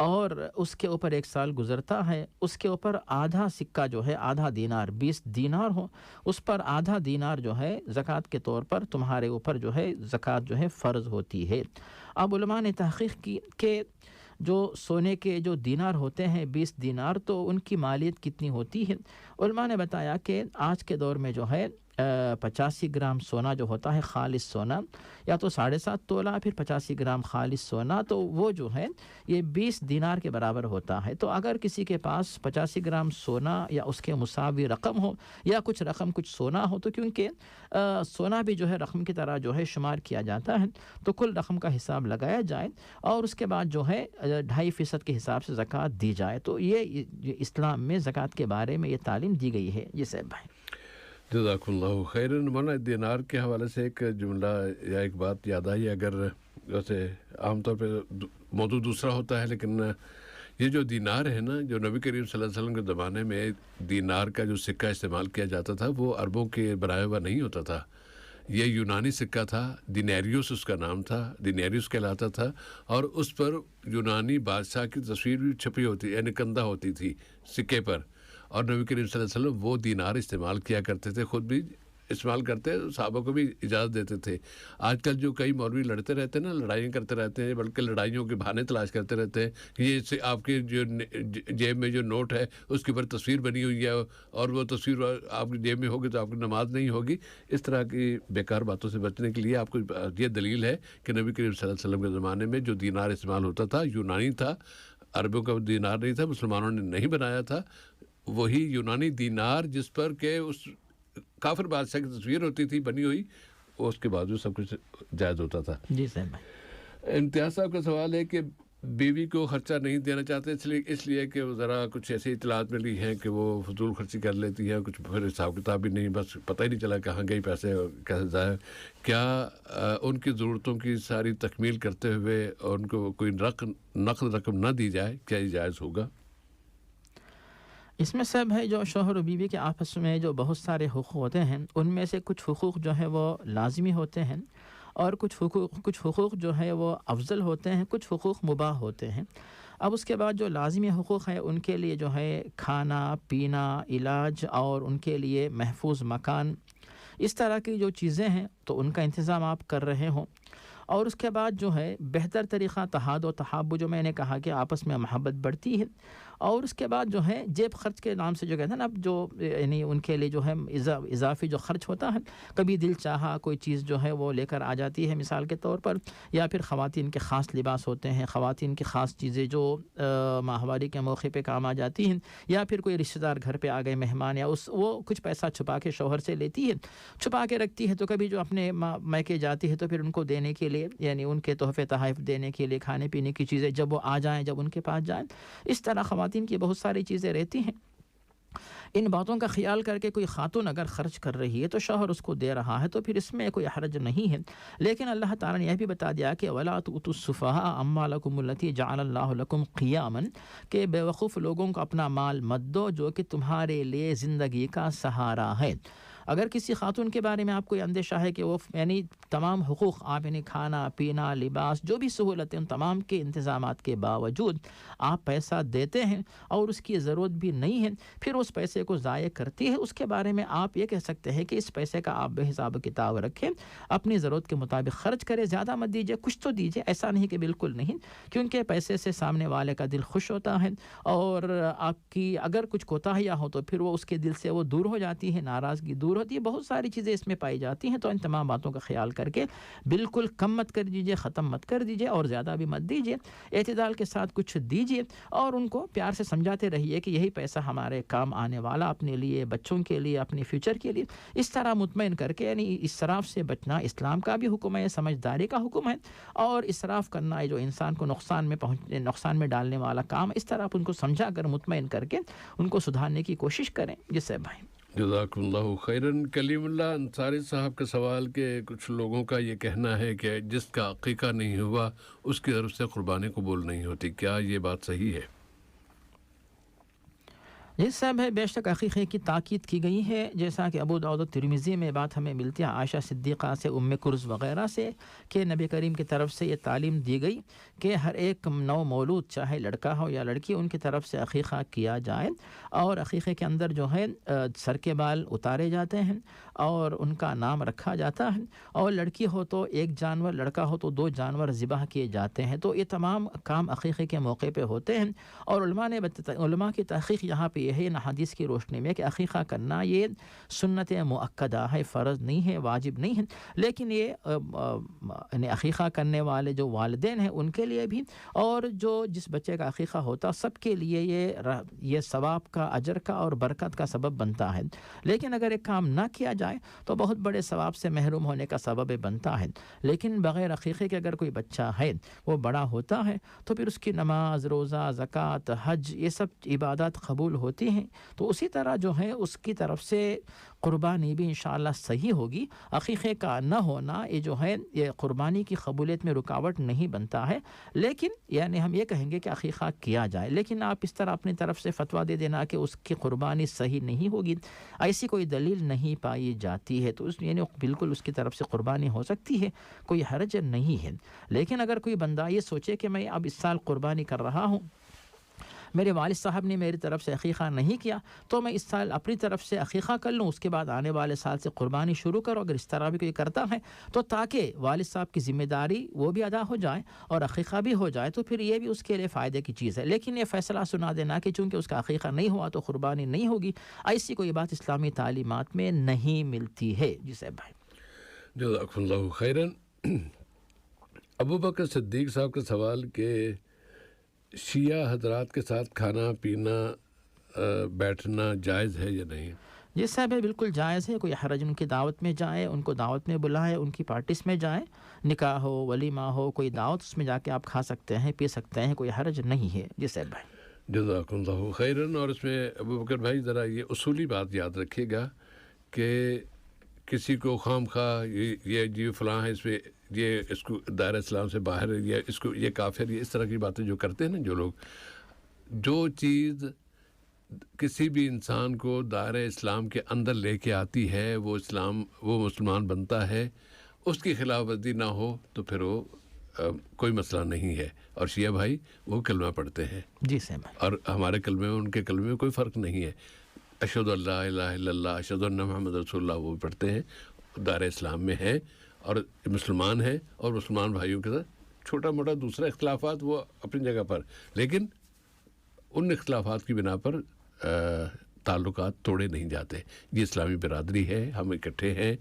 اور اس کے اوپر 1 سال گزرتا ہے، اس کے اوپر آدھا سکہ جو ہے آدھا دینار 20 دینار ہو، اس پر آدھا دینار جو ہے زکوٰۃ کے طور پر تمہارے اوپر جو ہے زکوٰۃ جو ہے فرض ہوتی ہے. اب علماء نے تحقیق کی کہ جو سونے کے جو دینار ہوتے ہیں 20 دینار تو ان کی مالیت کتنی ہوتی ہے. علماء نے بتایا کہ آج کے دور میں جو ہے 85 گرام سونا جو ہوتا ہے خالص سونا، یا تو 7.5 تولہ پھر 85 گرام خالص سونا، تو وہ جو ہے یہ 20 دینار کے برابر ہوتا ہے. تو اگر کسی کے پاس 85 گرام سونا یا اس کے مساوی رقم ہو یا کچھ رقم کچھ سونا ہو، تو کیونکہ سونا بھی جو ہے رقم کی طرح جو ہے شمار کیا جاتا ہے، تو کل رقم کا حساب لگایا جائے اور اس کے بعد جو ہے 2.5% کے حساب سے زکوٰۃ دی جائے. تو یہ اسلام میں زکوٰۃ کے بارے میں یہ تعلیم دی گئی ہے. یہ صاحب بھائی جزاک اللہ خیراً. مولانا دینار کے حوالے سے ایک جملہ یا ایک بات یاد آئی. اگر ویسے عام طور پہ موضوع دوسرا ہوتا ہے، لیکن یہ جو دینار ہے نا، جو نبی کریم صلی اللہ علیہ وسلم کے زمانے میں دینار کا جو سکہ استعمال کیا جاتا تھا وہ عربوں کے بنایا ہوا نہیں ہوتا تھا. یہ یونانی سکہ تھا، دینیریوس اس کا نام تھا، دینیریوس کہلاتا تھا، اور اس پر یونانی بادشاہ کی تصویر بھی چھپی ہوتی، یعنی کندہ ہوتی تھی سکے پر. اور نبی کریم صلی اللہ علیہ وسلم وہ دینار استعمال کیا کرتے تھے، خود بھی استعمال کرتے، صحابہ کو بھی اجازت دیتے تھے. آج کل جو کئی مولوی لڑتے رہتے ہیں نا، لڑائیاں کرتے رہتے ہیں، بلکہ لڑائیوں کے بہانے تلاش کرتے رہتے ہیں کہ یہ آپ کے جو جیب میں جو نوٹ ہے اس کے اوپر تصویر بنی ہوئی ہے اور وہ تصویر آپ کی جیب میں ہوگی تو آپ کی نماز نہیں ہوگی. اس طرح کی بیکار باتوں سے بچنے کے لیے آپ کو یہ دلیل ہے کہ نبی کریم صلی اللہ علیہ وسلم کے زمانے میں جو دینار استعمال ہوتا تھا یونانی تھا، عربوں کا دینار نہیں تھا، مسلمانوں نے نہیں بنایا تھا. وہی یونانی دینار جس پر کہ اس کافر بادشاہ کی تصویر ہوتی تھی بنی ہوئی، اس کے بعد سب کچھ جائز ہوتا تھا. جی صاحب. امتیاز صاحب کا سوال ہے کہ بیوی کو خرچہ نہیں دینا چاہتے اس لیے کہ وہ ذرا کچھ ایسی اطلاعات ملی ہیں کہ وہ فضول خرچی کر لیتی ہے، کچھ پھر حساب کتاب بھی نہیں، بس پتہ ہی نہیں چلا کہاں گئی پیسے اور کیسے ضائع. کیا ان کی ضرورتوں کی ساری تکمیل کرتے ہوئے ان کو کوئی نقد رقم نہ دی جائے، کیا یہ جائز ہوگا؟ اس میں صاحب ہے جو شوہر و بیوی کے آپس میں جو بہت سارے حقوق ہوتے ہیں، ان میں سے کچھ حقوق جو ہے وہ لازمی ہوتے ہیں اور کچھ حقوق جو ہے وہ افضل ہوتے ہیں، کچھ حقوق مباح ہوتے ہیں. اب اس کے بعد جو لازمی حقوق ہیں ان کے لیے جو ہے کھانا پینا، علاج اور ان کے لیے محفوظ مکان، اس طرح کی جو چیزیں ہیں تو ان کا انتظام آپ کر رہے ہوں. اور اس کے بعد جو ہے بہتر طریقہ تحاد و تحاب، جو میں نے کہا کہ آپس میں محبت بڑھتی ہے. اور اس کے بعد جو ہے جیب خرچ کے نام سے جو کہتے ہیں نا، اب جو یعنی ان کے لیے جو ہے اضافی جو خرچ ہوتا ہے، کبھی دل چاہا کوئی چیز جو ہے وہ لے کر آ جاتی ہے مثال کے طور پر، یا پھر خواتین کے خاص لباس ہوتے ہیں، خواتین کی خاص چیزیں جو ماہواری کے موقع پہ کام آ جاتی ہیں، یا پھر کوئی رشتہ دار گھر پہ آ گئے مہمان، یا وہ کچھ پیسہ چھپا کے شوہر سے لیتی ہے، چھپا کے رکھتی ہے، تو کبھی جو اپنے میکے جاتی ہے تو پھر ان کو دینے کے لیے، یعنی ان کے تحفے تحائف دینے کے لیے، کھانے پینے کی چیزیں جب وہ آ جائیں، جب ان کے پاس جائیں، اس طرح خواتین کی بہت ساری چیزیں رہتی ہیں. ان باتوں کا خیال کر کے کوئی خاتون اگر خرچ کر رہی ہے تو شوہر اس کو دے رہا ہے تو پھر اس میں کوئی حرج نہیں ہے. لیکن اللہ تعالیٰ نے یہ بھی بتا دیا کہ وَلَا تُؤْتُوا السُّفَهَاءَ أَمْوَالَكُمُ الَّتِي جَعَلَ اللَّهُ لَكُمْ قِيَامًا، کہ بے وقوف لوگوں کو اپنا مال مت دو جو کہ تمہارے لیے زندگی کا سہارا ہے. اگر کسی خاتون کے بارے میں آپ کو یہ اندیشہ ہے کہ وہ یعنی تمام حقوق آپ یعنی کھانا پینا لباس جو بھی سہولتیں ان تمام کے انتظامات کے باوجود آپ پیسہ دیتے ہیں اور اس کی ضرورت بھی نہیں ہے، پھر اس پیسے کو ضائع کرتی ہے، اس کے بارے میں آپ یہ کہہ سکتے ہیں کہ اس پیسے کا آپ بے حساب کتاب رکھیں، اپنی ضرورت کے مطابق خرچ کریں، زیادہ مت دیجیے، کچھ تو دیجیے، ایسا نہیں کہ بالکل نہیں، کیونکہ پیسے سے سامنے والے کا دل خوش ہوتا ہے اور آپ کی اگر کچھ کوتاہیاں ہو تو پھر وہ اس کے دل سے وہ دور ہو جاتی ہے، ناراضگی دور ہوتی ہے، بہت ساری چیزیں اس میں پائی جاتی ہیں۔ تو ان تمام باتوں کا خیال کر کے بالکل کم مت کر دیجیے، ختم مت کر دیجیے اور زیادہ بھی مت دیجیے، اعتدال کے ساتھ کچھ دیجیے اور ان کو پیار سے سمجھاتے رہیے کہ یہی پیسہ ہمارے کام آنے والا، اپنے لیے، بچوں کے لیے، اپنے فیوچر کے لیے، اس طرح مطمئن کر کے، یعنی اسراف سے بچنا اسلام کا بھی حکم ہے، سمجھداری کا حکم ہے، اور اسراف کرنا ہے جو انسان کو نقصان میں ڈالنے والا کام ہے، اس طرح آپ ان کو سمجھا کر مطمئن کر کے ان کو سدھارنے کی کوشش کریں۔ جس سے بھائی جزاکم اللہ خیرن۔ کلیم اللہ انصاری صاحب کا سوال کہ کچھ لوگوں کا یہ کہنا ہے کہ جس کا عقیقہ نہیں ہوا اس کی طرف سے قربانی قبول نہیں ہوتی، کیا یہ بات صحیح ہے؟ جس صاحب ہے بے شک عقیقے کی تاکید کی گئی ہے، جیسا کہ ابو داؤد ترمذی میں بات ہمیں ملتی ہے عائشہ صدیقہ سے، ام کرز وغیرہ سے، کہ نبی کریم کی طرف سے یہ تعلیم دی گئی کہ ہر ایک نو مولود چاہے لڑکا ہو یا لڑکی ان کی طرف سے عقیقہ کیا جائے، اور عقیقے کے اندر جو ہے سر کے بال اتارے جاتے ہیں اور ان کا نام رکھا جاتا ہے، اور لڑکی ہو تو ایک جانور، لڑکا ہو تو 2 جانور ذبح کیے جاتے ہیں۔ تو یہ تمام کام عقیقے کے موقع پہ ہوتے ہیں، اور علماء کی تحقیق یہاں پہ یہ ہے ان حدیث کی روشنی میں کہ عقیقہ کرنا یہ سنت مؤکدہ ہے، فرض نہیں ہے، واجب نہیں ہے، لیکن یہ عقیقہ کرنے والے جو والدین ہیں ان کے لیے بھی، اور جو جس بچے کا عقیقہ ہوتا سب کے لیے یہ ثواب کا، اجر کا اور برکت کا سبب بنتا ہے۔ لیکن اگر ایک کام نہ کیا جائے تو بہت بڑے ثواب سے محروم ہونے کا سبب بنتا ہے۔ لیکن بغیر عقیقے کے اگر کوئی بچہ ہے وہ بڑا ہوتا ہے تو پھر اس کی نماز، روزہ، زکوٰۃ، حج، یہ سب عبادات قبول ہوتی ہیں، تو اسی طرح جو ہے اس کی طرف سے قربانی بھی انشاءاللہ صحیح ہوگی۔ عقیقے کا نہ ہونا یہ جو ہے یہ قربانی کی قبولیت میں رکاوٹ نہیں بنتا ہے، لیکن یعنی ہم یہ کہیں گے کہ عقیقہ کیا جائے، لیکن آپ اس طرح اپنی طرف سے فتویٰ دے دینا کہ اس کی قربانی صحیح نہیں ہوگی، ایسی کوئی دلیل نہیں پائی جاتی ہے، تو اس یعنی بالکل اس کی طرف سے قربانی ہو سکتی ہے، کوئی حرج نہیں ہے۔ لیکن اگر کوئی بندہ یہ سوچے کہ میں اب اس سال قربانی کر رہا ہوں، میرے والد صاحب نے میری طرف سے عقیقہ نہیں کیا تو میں اس سال اپنی طرف سے عقیقہ کر لوں، اس کے بعد آنے والے سال سے قربانی شروع کرو، اگر اس طرح بھی کوئی کرتا ہے تو تاکہ والد صاحب کی ذمہ داری وہ بھی ادا ہو جائے اور عقیقہ بھی ہو جائے، تو پھر یہ بھی اس کے لیے فائدے کی چیز ہے۔ لیکن یہ فیصلہ سنا دینا کہ چونکہ اس کا عقیقہ نہیں ہوا تو قربانی نہیں ہوگی، ایسی کوئی بات اسلامی تعلیمات میں نہیں ملتی ہے۔ جی صاحب بھائی جزاکم اللہ خیرن۔ ابو بکر صدیق صاحب کا سوال کہ شیعہ حضرات کے ساتھ کھانا پینا بیٹھنا جائز ہے یا نہیں؟ جی صاحب بالکل جائز ہے، کوئی حرج ان کی دعوت میں جائے، ان کو دعوت میں بلائے، ان کی پارٹیز میں جائے، نکاح ہو، ولیمہ ہو، کوئی دعوت، اس میں جا کے آپ کھا سکتے ہیں، پی سکتے ہیں، کوئی حرج نہیں ہے۔ جی صاحب بھائی جزاکم اللہ خیرن۔ اور اس میں ابو بکر بھائی ذرا یہ اصولی بات یاد رکھیے گا کہ کسی کو خام خواہ یہ جی فلاں ہے، اس پہ یہ اس کو دائرہ اسلام سے باہر ہے، یا اس کو یہ کافر، یہ اس طرح کی باتیں جو کرتے ہیں نا جو لوگ، جو چیز کسی بھی انسان کو دائرہ اسلام کے اندر لے کے آتی ہے وہ مسلمان بنتا ہے، اس کی خلاف ورزی نہ ہو تو پھر وہ کوئی مسئلہ نہیں ہے۔ اور شیعہ بھائی وہ کلمہ پڑھتے ہیں، جی صاحب، اور ہمارے کلمے میں ان کے کلمے میں کوئی فرق نہیں ہے، اشہد ان لا الہ الا اللہ، اشہد ان محمد رسول اللہ، وہ پڑھتے ہیں، دائرہ اسلام میں ہیں اور مسلمان ہیں، اور مسلمان بھائیوں کے ساتھ چھوٹا موٹا دوسرا اختلافات وہ اپنی جگہ پر، لیکن ان اختلافات کی بنا پر تعلقات توڑے نہیں جاتے۔ یہ اسلامی برادری ہے، ہم اکٹھے ہیں،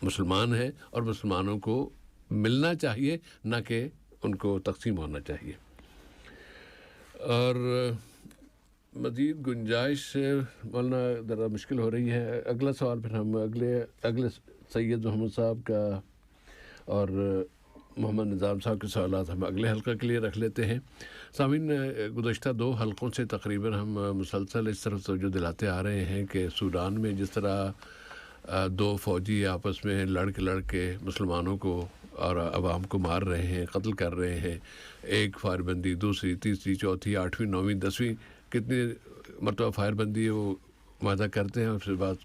مسلمان ہیں، اور مسلمانوں کو ملنا چاہیے، نہ کہ ان کو تقسیم ہونا چاہیے۔ اور مزید گنجائش مولانا ذرا مشکل ہو رہی ہے۔ اگلا سوال پھر ہم اگلے سید محمد صاحب کا اور محمد نظام صاحب کے سوالات ہم اگلے حلقہ کے لیے رکھ لیتے ہیں۔ سامعین، گزشتہ 2 حلقوں سے تقریباً ہم مسلسل اس طرف توجہ دلاتے آ رہے ہیں کہ سوڈان میں جس طرح 2 فوجی آپس میں لڑ کے مسلمانوں کو اور عوام کو مار رہے ہیں، قتل کر رہے ہیں، ایک فائر بندی، دوسری، تیسری، چوتھی، 8ویں، 9ویں، 10ویں، کتنی مرتبہ فائر بندی وہ معاہدہ کرتے ہیں، اور پھر بعد